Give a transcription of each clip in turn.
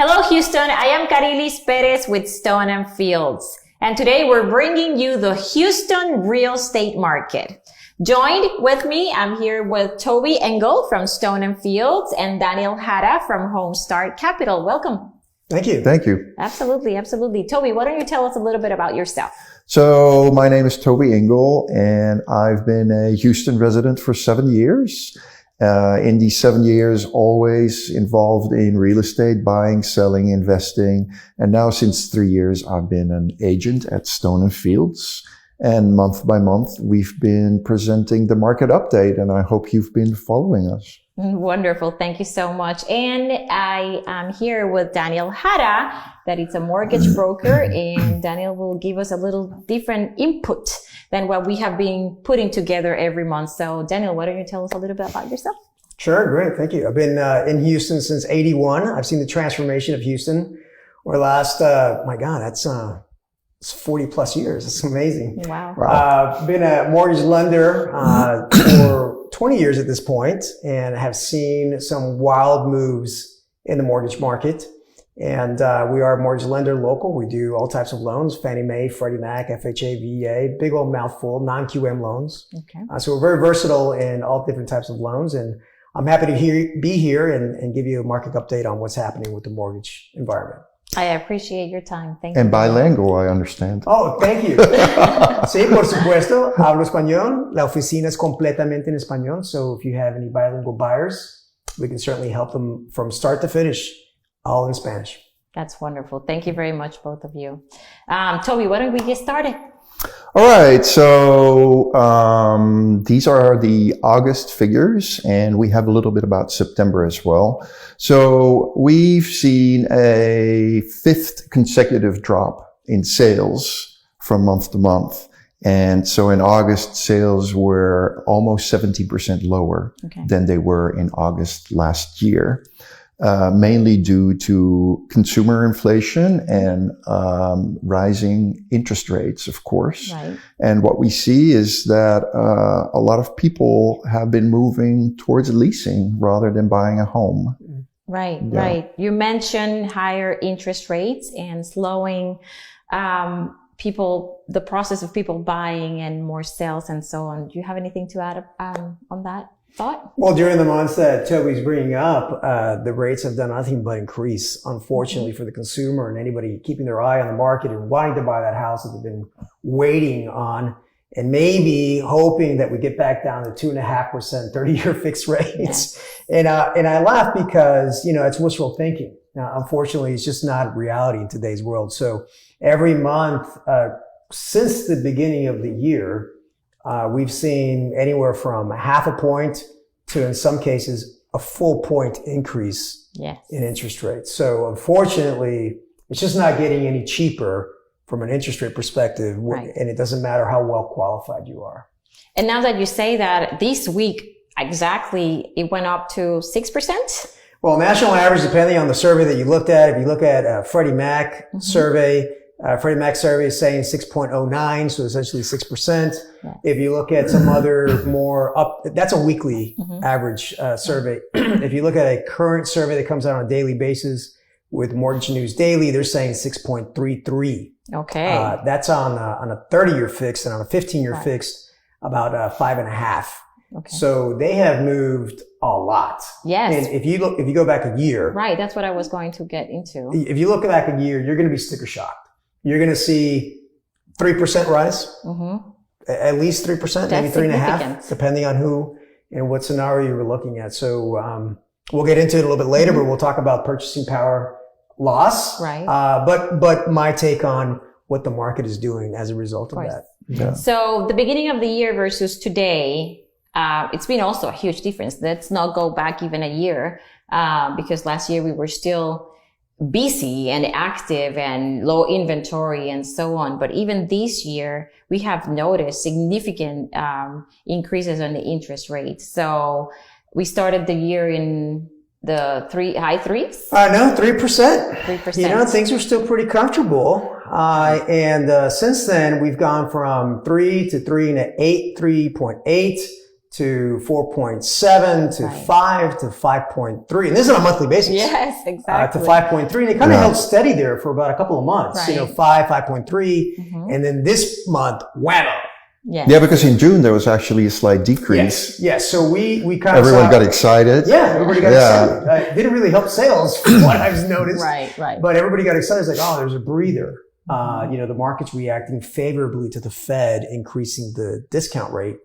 Hello, Houston. I am Kariliz Perez with Stone and Fields. And today we're bringing you the Houston real estate market. Joined with me, I'm here with Toby Engel from Stone and Fields and Daniel Jara from Homestart Capital. Welcome. Thank you. Thank you. Absolutely, absolutely. Toby, why don't you tell us a little bit about yourself? So my name is Toby Engel, and I've been a Houston resident for 7 years. In these 7 years, always involved in real estate, buying, selling, investing. And now since 3 years, I've been an agent at Stone and Fields. And month by month, we've been presenting the market update, and I hope you've been following us. Wonderful. Thank you so much. And I am here with Daniel Jara, that is a mortgage broker, and Daniel will give us a little different input than what we have been putting together every month. So Daniel, why don't you tell us a little bit about yourself? Sure. Great. Thank you. I've been in Houston since 81. I've seen the transformation of Houston over the last, it's 40 plus years. It's amazing. Wow. Been a mortgage lender for 20 years at this point, and have seen some wild moves in the mortgage market. And we are a mortgage lender local. We do all types of loans: Fannie Mae, Freddie Mac, FHA, VA, big old mouthful, non-QM loans. Okay. So we're very versatile in all different types of loans. And I'm happy to be here and give you a market update on what's happening with the mortgage environment. I appreciate your time. Thank you. And bilingual, I understand. Oh, thank you. Sí, por supuesto. Hablo español. La oficina es completamente en español. So if you have any bilingual buyers, we can certainly help them from start to finish, all in Spanish. That's wonderful. Thank you very much, both of you. Toby, why don't we get started? All right. So these are the August figures, and we have a little bit about September as well. So we've seen a fifth consecutive drop in sales from month to month. And so in August, sales were almost 70% lower than they were in August last year. Mainly due to consumer inflation and rising interest rates, of course. Right. And what we see is that a lot of people have been moving towards leasing rather than buying a home. Right, Yeah. right. You mentioned higher interest rates and slowing the process of people buying and more sales and so on. Do you have anything to add on that thought? Well, during the months that Toby's bringing up, the rates have done nothing but increase, unfortunately, for the consumer and anybody keeping their eye on the market and wanting to buy that house that they've been waiting on, and maybe hoping that we get back down to 2.5% 30-year fixed rates. Yeah. And I laugh because, it's wishful thinking. Now, unfortunately, it's just not reality in today's world. So every month, since the beginning of the year, we've seen anywhere from 0.5 point to, in some cases, a full point increase in interest rates. So unfortunately, it's just not getting any cheaper from an interest rate perspective. Right. And it doesn't matter how well qualified you are. And now that you say that, this week, exactly, it went up to 6%? Well, national average, depending on the survey that you looked at, if you look at Freddie Mac survey, Freddie Mac survey is saying 6.09, so essentially 6%. Yeah. If you look at some other more that's a weekly average survey. If you look at a current survey that comes out on a daily basis with Mortgage News Daily, they're saying 6.33. Okay. That's on a 30-year fixed, and on a 15-year fixed, about 5.5. Okay. So they have moved a lot. Yes. And if you go back a year. Right. That's what I was going to get into. If you look back a year, you're going to be sticker shocked. You're going to see 3% rise, at least 3%, That's maybe 3.5%, depending on who and what scenario you were looking at. So we'll get into it a little bit later, but we'll talk about purchasing power loss. Right. But my take on what the market is doing as a result of that. Yeah. So the beginning of the year versus today, it's been also a huge difference. Let's not go back even a year, because last year we were still busy and active and low inventory and so on. But even this year, we have noticed significant increases on the interest rates. So we started the year in the high threes? No, 3%. 3%. Things are still pretty comfortable. And since then, we've gone from 3 to 3.8 to 4.7 to 5 to 5.3. And this is on a monthly basis. Yes, exactly. To 5.3. And it kind of held steady there for about a couple of months. Right. 5.3. And then this month, whammo. Yes. Yeah, because in June there was actually a slight decrease. Yes. So we kind of everyone got excited. Yeah, everybody got excited. It didn't really help sales from what I've noticed. Right. But everybody got excited. It's like, oh, there's a breather. The market's reacting favorably to the Fed increasing the discount rate.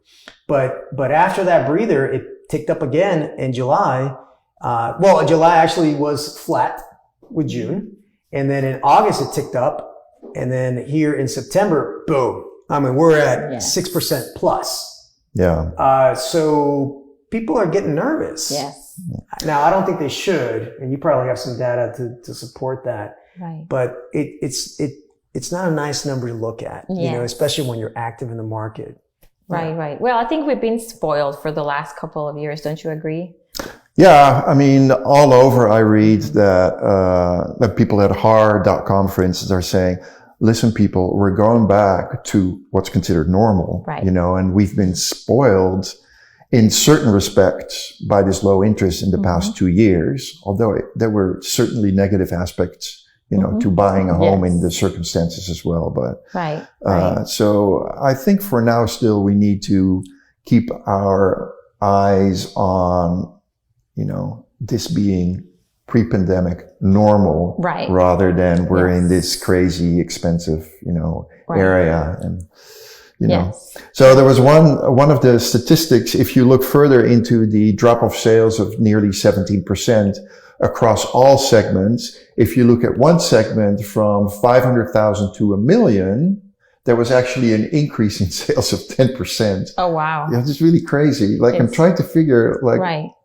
But after that breather, it ticked up again in July. July actually was flat with June. And then in August, it ticked up. And then here in September, boom. I mean, we're at 6% plus. Yeah. So people are getting nervous. Yes. Now, I don't think they should. And you probably have some data to support that. Right. But it's not a nice number to look at, especially when you're active in the market. Right. Well, I think we've been spoiled for the last couple of years. Don't you agree? Yeah. I mean, all over I read that people at HAR.com, for instance, are saying, listen, people, we're going back to what's considered normal, right. And we've been spoiled in certain respects by this low interest in the past 2 years, although there were certainly negative aspects to buying a home in the circumstances as well. But, so I think for now still we need to keep our eyes on, this being pre-pandemic normal rather than we're in this crazy expensive, area. And, so there was one of the statistics, if you look further into the drop of sales of nearly 17%, across all segments. If you look at one segment from 500,000 to 1 million, there was actually an increase in sales of 10%. Oh, wow. Yeah, it's really crazy. I'm trying to figure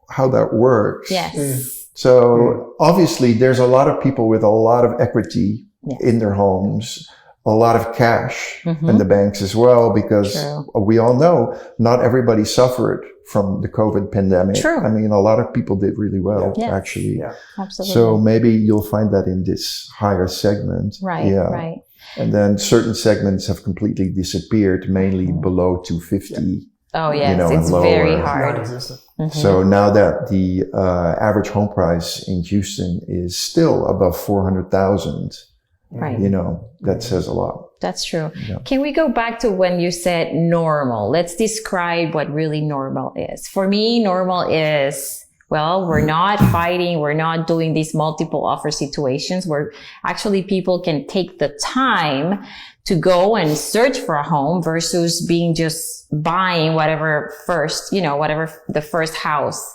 how that works. Yes. So obviously there's a lot of people with a lot of equity in their homes, a lot of cash in the banks as well, because we all know not everybody suffered from the COVID pandemic. True. I mean, a lot of people did really well, actually. Yeah, absolutely. So maybe you'll find that in this higher segment. Right. And then certain segments have completely disappeared, mainly below 250. Oh, yes. It's very hard. So now that the average home price in Houston is still above 400,000, that says a lot. That's true. Yeah. Can we go back to when you said normal? Let's describe what really normal is. For me, normal is, we're not fighting. We're not doing these multiple offer situations where actually people can take the time to go and search for a home versus being just buying whatever the first house,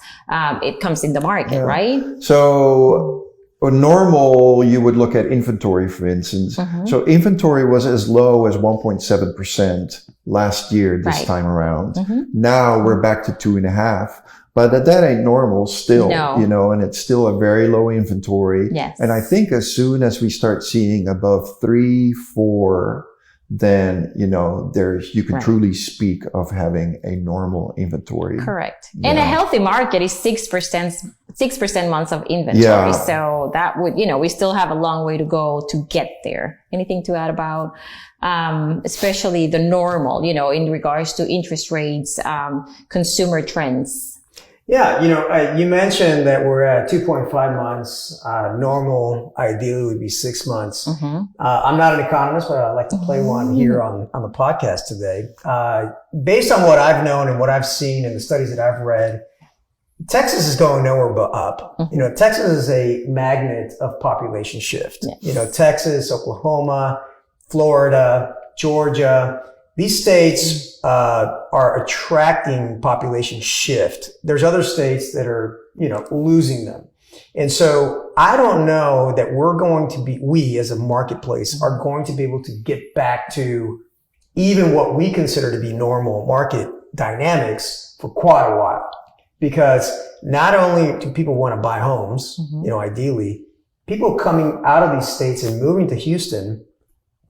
it comes in the market, right? So, normal, you would look at inventory, for instance. So inventory was as low as 1.7% last year, this time around. Now we're back to 2.5%. But that ain't normal still, and it's still a very low inventory. Yes. And I think as soon as we start seeing above 3, 4, then, you can truly speak of having a normal inventory. Correct. Yeah. And a healthy market is 6% months of inventory. Yeah. So that would, we still have a long way to go to get there. Anything to add about, especially the normal, in regards to interest rates, consumer trends? Yeah, you mentioned that we're at 2.5 months. Normal, ideally, would be 6 months. I'm not an economist, but I'd like to play one here on the podcast today. Based on what I've known and what I've seen and the studies that I've read, Texas is going nowhere but up. Texas is a magnet of population shift. Yes. Texas, Oklahoma, Florida, Georgia. These states are attracting population shift. There's other states that are, losing them. And so I don't know that we as a marketplace are going to be able to get back to even what we consider to be normal market dynamics for quite a while. Because not only do people want to buy homes, ideally, people coming out of these states and moving to Houston,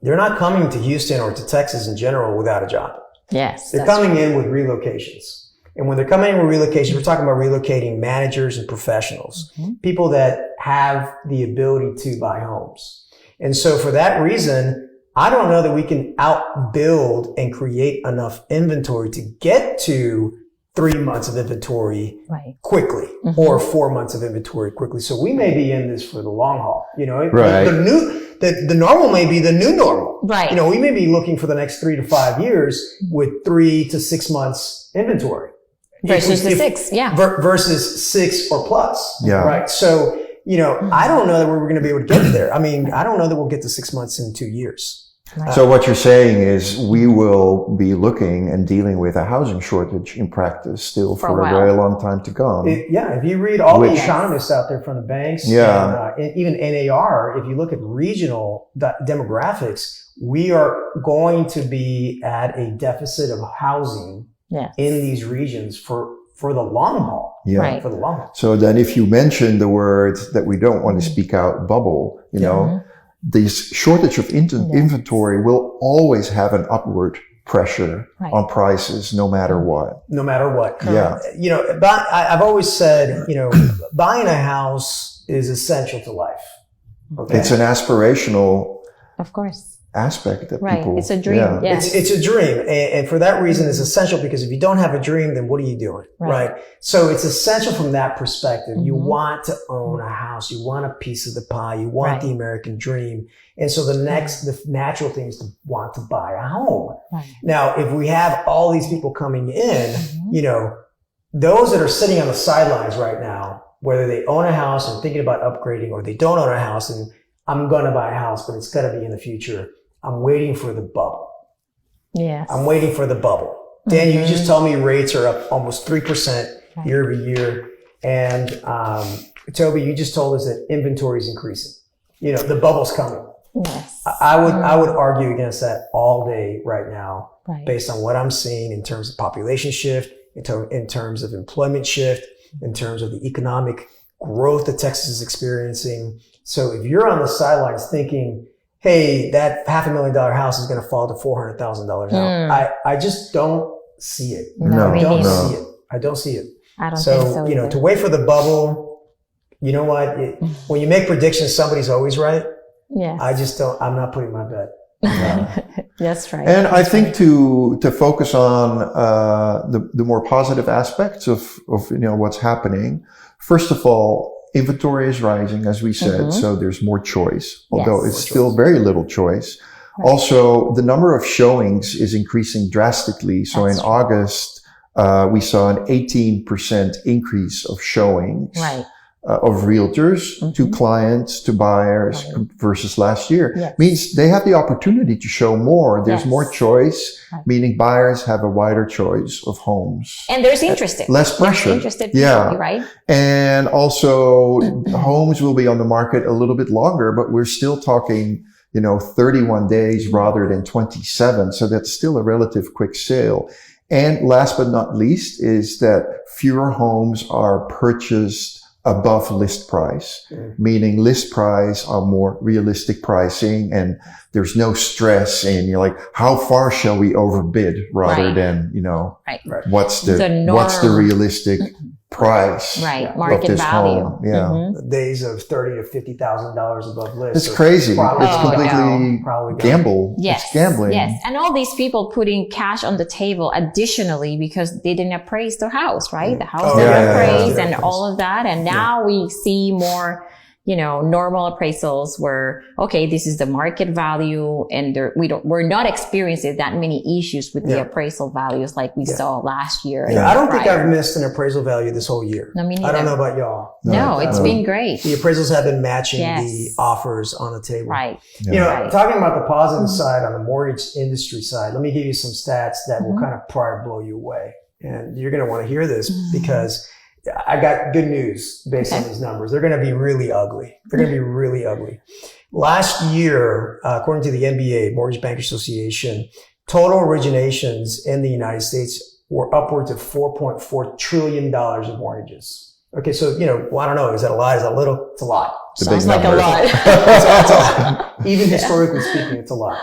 they're not coming to Houston or to Texas in general without a job. Yes. They're coming in with relocations. And when they're coming in with relocations, we're talking about relocating managers and professionals, people that have the ability to buy homes. And so for that reason, I don't know that we can outbuild and create enough inventory to get to 3 months of inventory Right. quickly or 4 months of inventory quickly. So we may be in this for the long haul. Right. The normal may be the new normal. Right. We may be looking for the next 3 to 5 years with 3 to 6 months inventory. Versus the 6, yeah. Versus 6 or plus. Yeah. Right. So, I don't know that we're going to be able to get there. I mean, I don't know that we'll get to 6 months in 2 years. Right. So what you're saying is we will be looking and dealing with a housing shortage in practice still for a very long time to come. If you read all the economists out there from the banks, and even NAR, if you look at regional demographics, we are going to be at a deficit of housing in these regions for the long haul. Yeah. Right. For the long haul. So then if you mention the words that we don't want to speak out, bubble, this shortage of inventory will always have an upward pressure on prices no matter what. No matter what. Yeah. I've always said, buying a house is essential to life. Okay? It's an aspirational Of course. aspect that Right. people... It's a dream. Yeah. Yes. It's a dream. And for that reason, it's essential because if you don't have a dream, then what are you doing? Right. So it's essential from that perspective. You want to own a house. You want a piece of the pie. You want the American dream. And so the natural thing is to want to buy a home. Right. Now, if we have all these people coming in, those that are sitting on the sidelines right now, whether they own a house and thinking about upgrading or they don't own a house and I'm going to buy a house, but it's got to be in the future. I'm waiting for the bubble. Yes. I'm waiting for the bubble. Daniel, you just told me rates are up almost 3% year over year. And Toby, you just told us that inventory is increasing. The bubble's coming. Yes. I would argue against that all day right now, based on what I'm seeing in terms of population shift, in terms of employment shift, in terms of the economic growth that Texas is experiencing. So if you're on the sidelines thinking, hey, that $500,000 house is going to fall to $400,000 now. I just don't see it. No, I don't see it. I don't see it. I don't think so either. To wait for the bubble, you know what? When you make predictions, somebody's always right. Yes. I'm not putting my bet. That's right. And I think to focus on the more positive aspects of what's happening, first of all, inventory is rising, as we said, so there's more choice, although it's still very little choice. Right. Also, the number of showings is increasing drastically. So in August, we saw an 18% increase of showings of realtors to clients, to buyers versus last year. Yes. Means they have the opportunity to show more. There's more choice, meaning buyers have a wider choice of homes. And there's interested. Less pressure. Interested people, right? And also homes will be on the market a little bit longer, but we're still talking, 31 days rather than 27. So that's still a relative quick sale. And last but not least is that fewer homes are purchased above list price, meaning list price are more realistic pricing and there's no stress in, you're like, how far shall we overbid rather than, what's the realistic price market of this value home? Yeah. The days of $30,000 to $50,000 above list. It's crazy. Probably, it's completely gamble. Yes. It's gambling. Yes. And all these people putting cash on the table additionally because they didn't appraise their house, right? The house didn't appraise and all of that. And now we see more, normal appraisals where, okay, this is the market value and we're not experiencing that many issues with the appraisal values like we saw last year. I don't think I've missed an appraisal value this whole year. No, me neither. I don't know about y'all. No, it's been great. The appraisals have been matching the offers on the table. Right. Talking about the positive side on the mortgage industry side, let me give you some stats that will kind of probably blow you away. And you're going to want to hear this because I got good news based on these numbers. They're going to be really ugly. They're going to be really ugly. Last year, according to the MBA, Mortgage Bankers Association, total originations in the United States were upwards of $4.4 trillion of mortgages. Okay, so, I don't know. Is that a lot? Is that a little? It's a lot. Sounds like a lot. It's a lot. Even historically speaking, it's a lot.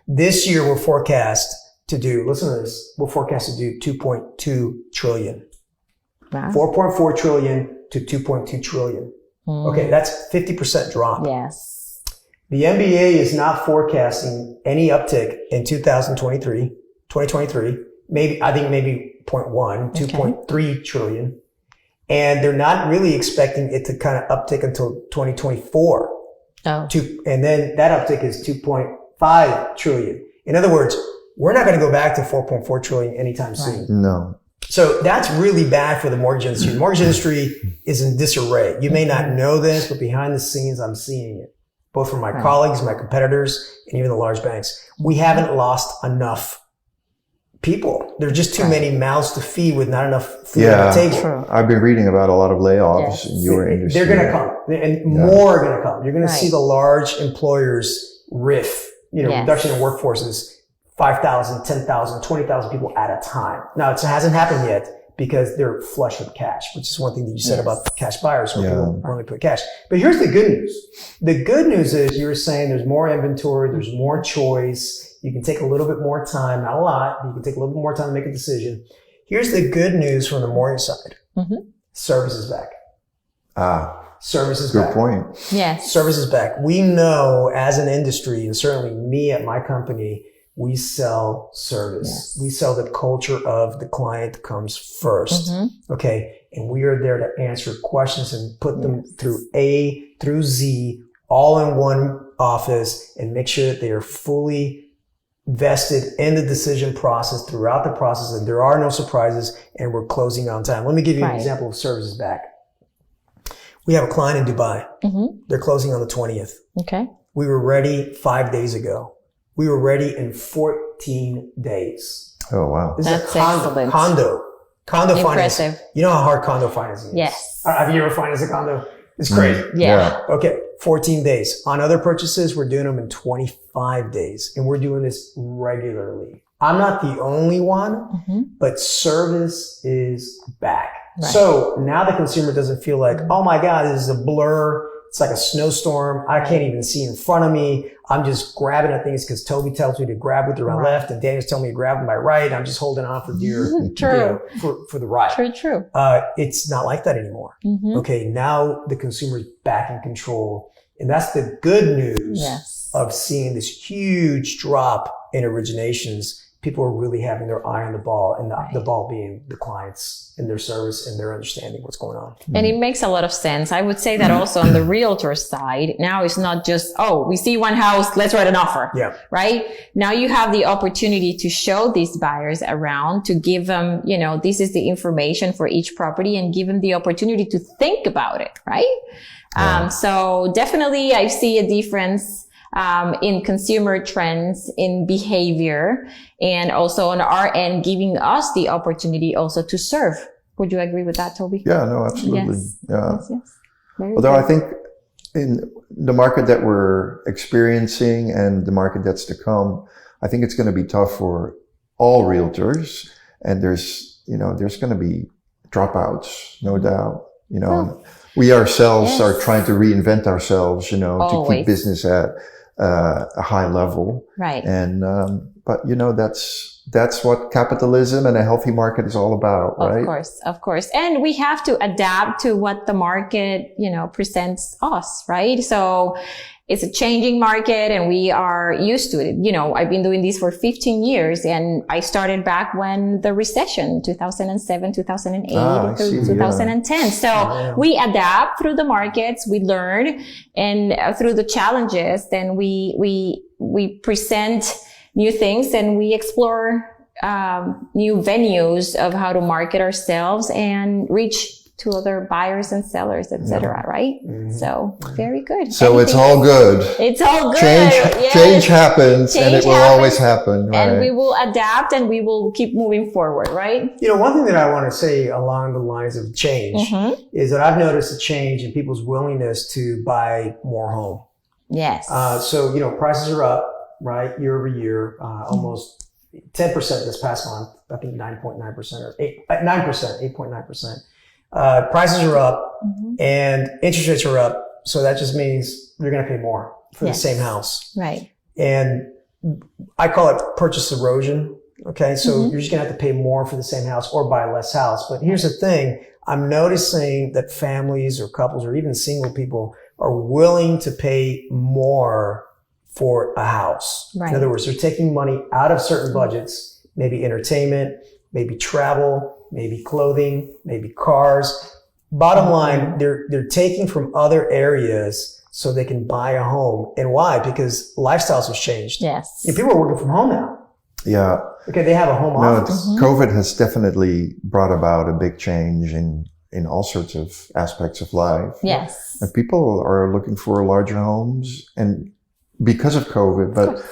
This year, we're forecast to do, listen to this, we're forecast to do 2.2 trillion. Wow. 4.4 trillion to 2.2 trillion. Okay, that's 50% drop. Yes. The MBA is not forecasting any uptick in 2023 maybe 0.1, 2.3 trillion. And they're not really expecting it to kind of uptick until 2024. Oh. And then that uptick is 2.5 trillion. In other words, we're not going to go back to 4.4 trillion anytime soon. No. So that's really bad for the mortgage industry. The mortgage industry is in disarray. You may not know this, but behind the scenes, I'm seeing it, both from my colleagues, my competitors, and even the large banks. We haven't lost enough people. There are just too many mouths to feed with not enough food on the table. True. I've been reading about a lot of layoffs in your industry. They're going to come, and more are going to come. You're going to see the large employers reduction in workforces, 5,000, 10,000, 20,000 people at a time. Now, it hasn't happened yet because they're flush with cash, which is one thing that you said about cash buyers, where people only put cash. But here's the good news. The good news is you were saying there's more inventory, there's more choice. You can take a little bit more time, not a lot, but you can take a little bit more time to make a decision. Here's the good news from the mortgage side. Service is back. Service is back. Good point. Yes. Service is back. We know as an industry, and certainly me at my company, we sell service. Yes. We sell the culture of the client comes first. Okay. And we are there to answer questions and put them through A through Z all in one office and make sure that they are fully vested in the decision process throughout the process, and there are no surprises, and we're closing on time. Let me give you an example of services back. We have a client in Dubai. They're closing on the 20th. Okay. We were ready 5 days ago. We were ready in 14 days. Oh, wow. This That's is a condo finance. You know how hard condo financing is? Yes. Have you ever financed a condo? It's crazy. Yeah. Okay. 14 days. On other purchases, we're doing them in 25 days. And we're doing this regularly. I'm not the only one, but service is back. Right. So now the consumer doesn't feel like, oh my God, this is a blur. It's like a snowstorm. I can't even see in front of me. I'm just grabbing at things because Toby tells me to grab with my left and Daniel's telling me to grab with my right. I'm just holding on for dear, for the ride. True. It's not like that anymore. Okay. Now the consumer's back in control. And that's the good news of seeing this huge drop in originations. People are really having their eye on the ball, and the ball being the clients and their service and their understanding what's going on. And it makes a lot of sense. I would say that also on the realtor side, now it's not just, we see one house, let's write an offer. Yeah. Right? Now you have the opportunity to show these buyers around, to give them, this is the information for each property, and give them the opportunity to think about it. Right? Yeah. So definitely I see a difference in consumer trends, in behavior, and also on our end, giving us the opportunity also to serve. Would you agree with that, Toby? Yeah, no, absolutely. Yes. Yeah. Yes. Although I think in the market that we're experiencing and the market that's to come, I think it's going to be tough for all realtors, and there's going to be dropouts, no doubt. We ourselves are trying to reinvent ourselves, to keep business at a high level. Right. And, but that's what capitalism and a healthy market is all about, right? Of course. And we have to adapt to what the market, presents us, right? So it's a changing market and we are used to it. I've been doing this for 15 years and I started back when the recession, 2007, 2008, 2010. So we adapt through the markets, we learn, and through the challenges, then we present new things and we explore new venues of how to market ourselves and reach to other buyers and sellers, etc. Right? So very good. So it's all good. It's all good. Change happens, and it will always happen. Right? And we will adapt, and we will keep moving forward. Right? One thing that I want to say along the lines of change is that I've noticed a change in people's willingness to buy more home. Yes. So prices are up, right, year over year, almost 10% this past month. I think 9.9% or 8.9%. Prices are up and interest rates are up. So that just means you're going to pay more for the same house. Right. And I call it purchase erosion. Okay. So you're just going to have to pay more for the same house or buy less house. But here's the thing. I'm noticing that families or couples or even single people are willing to pay more for a house. Right. In other words, they're taking money out of certain budgets maybe entertainment, maybe travel, maybe clothing, maybe cars. Bottom line, they're taking from other areas so they can buy a home. And why? Because lifestyles have changed. Yes. People are working from home now. Yeah. Okay, they have a home office. COVID has definitely brought about a big change in all sorts of aspects of life. Yes. And people are looking for larger homes, and because of COVID, but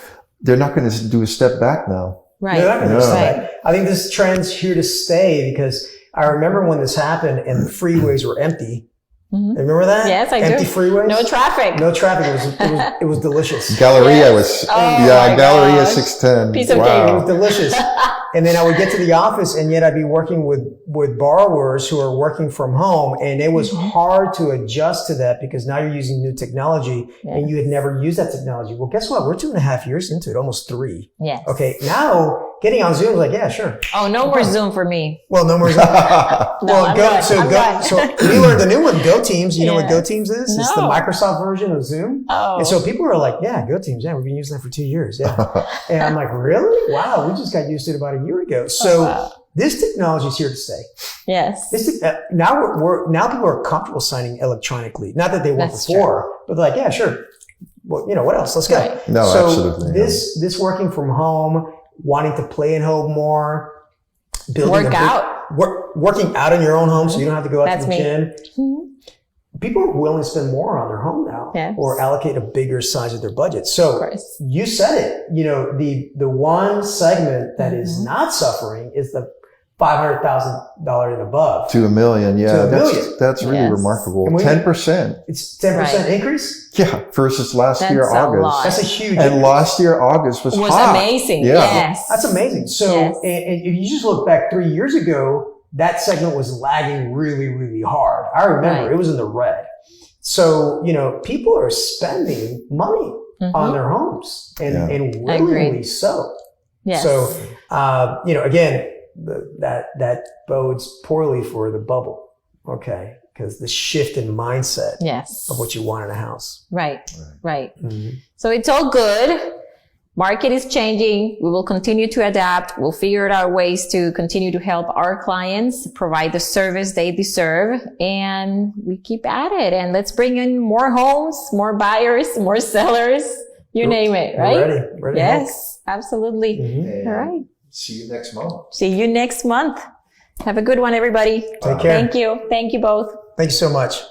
they're not going to do a step back now. Right. They're not going to Yeah. stay back. I think this trend's here to stay because I remember when this happened and the freeways were empty. Remember that? Yes, I do. Empty freeways? No traffic. No traffic. It was delicious. Galleria Yes. was, Oh my Galleria gosh. 610. Piece of It wow. was delicious. And then I would get to the office and yet I'd be working with borrowers who are working from home. And it was hard to adjust to that because now you're using new technology and you had never used that technology. Well, guess what? We're 2.5 years into it, almost 3. Yes. Okay. Now getting on Zoom is like, yeah, sure. Oh, no more Zoom for me. Well, no more Zoom. No, I'm good. I'm good. So we learned the new one, Go Teams. You know what Yeah. Go Teams is? It's the No. Microsoft version of Zoom. Oh. And so people are like, yeah, Go Teams. Yeah, we've been using that for 2 years. Yeah. And I'm like, really? Wow. We just got used to it about a year ago. So this technology is here to stay. Yes. Now people are comfortable signing electronically. Not that they weren't That's before, but they're like, yeah, sure. Well, what else? Let's go. Right. No, so absolutely. this working from home, wanting to play at home more, building working out in your own home so you don't have to go out That's to the me. gym. People are willing to spend more on their home now or allocate a bigger size of their budget. So you said it, the one segment that is not suffering is the $500,000 and above. To $1 million. Yeah. To $1 million. That's really remarkable. 10%. It's 10% increase? Yeah. Versus last year, a August. lot. That's a huge And increase. last year, August was hot. amazing. Yeah. Yes. That's amazing. So, and if you just look back 3 years ago, that segment was lagging really, really hard. I remember it was in the red. So, people are spending money on their homes and willingly so. Yes. So, again, that bodes poorly for the bubble. Okay. Because the shift in mindset of what you want in a house. Right. So it's all good. Market is changing. We will continue to adapt. We'll figure out ways to continue to help our clients provide the service they deserve. And we keep at it. And let's bring in more homes, more buyers, more sellers, you name it, right? Ready. Yes, absolutely. All right. See you next month. See you next month. Have a good one, everybody. Take care. Thank you. Thank you both. Thank you so much.